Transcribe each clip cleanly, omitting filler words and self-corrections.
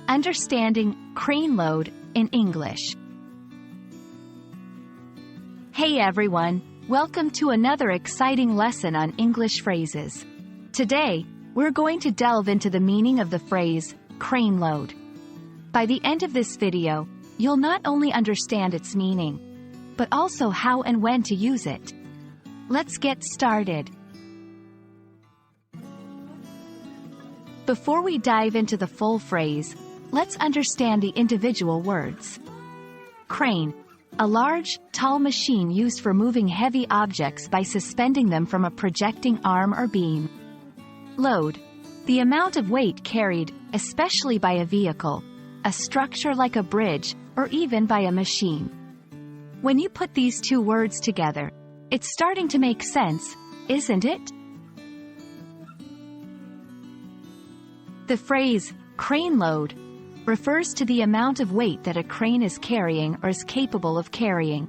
Understanding crane load in English. Hey everyone, welcome to another exciting lesson on English phrases. Today, we're going to delve into the meaning of the phrase, crane load. By the end of this video, you'll not only understand its meaning, but also how and when to use it. Let's get started. Before we dive into the full phrase, let's understand the individual words. Crane, a large, tall machine used for moving heavy objects by suspending them from a projecting arm or beam. Load, the amount of weight carried, especially by a vehicle, a structure like a bridge, or even by a machine. When you put these two words together, it's starting to make sense, isn't it? The phrase, crane load, refers to the amount of weight that a crane is carrying or is capable of carrying.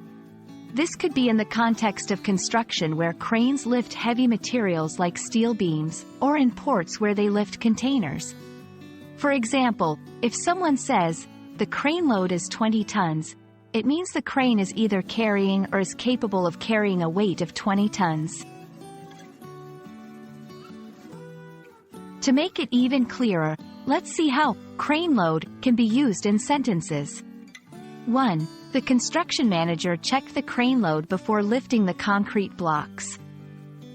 This could be in the context of construction where cranes lift heavy materials like steel beams, or in ports where they lift containers. For example, if someone says, the crane load is 20 tons, it means the crane is either carrying or is capable of carrying a weight of 20 tons. To make it even clearer, let's see how crane load can be used in sentences. 1. The construction manager checked the crane load before lifting the concrete blocks.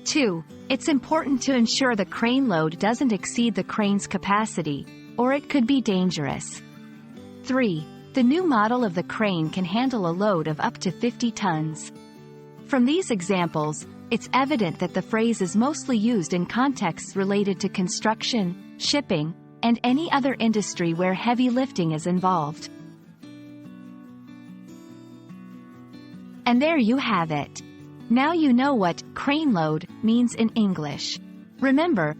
2. It's important to ensure the crane load doesn't exceed the crane's capacity, or it could be dangerous. 3. The new model of the crane can handle a load of up to 50 tons. From these examples, it's evident that the phrase is mostly used in contexts related to construction, shipping, and any other industry where heavy lifting is involved. And there you have it. Now you know what crane load means in English. Remember,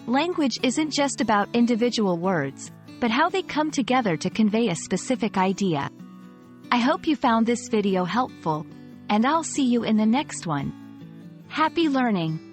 language isn't just about individual words, but how they come together to convey a specific idea. I hope you found this video helpful, and I'll see you in the next one. Happy learning!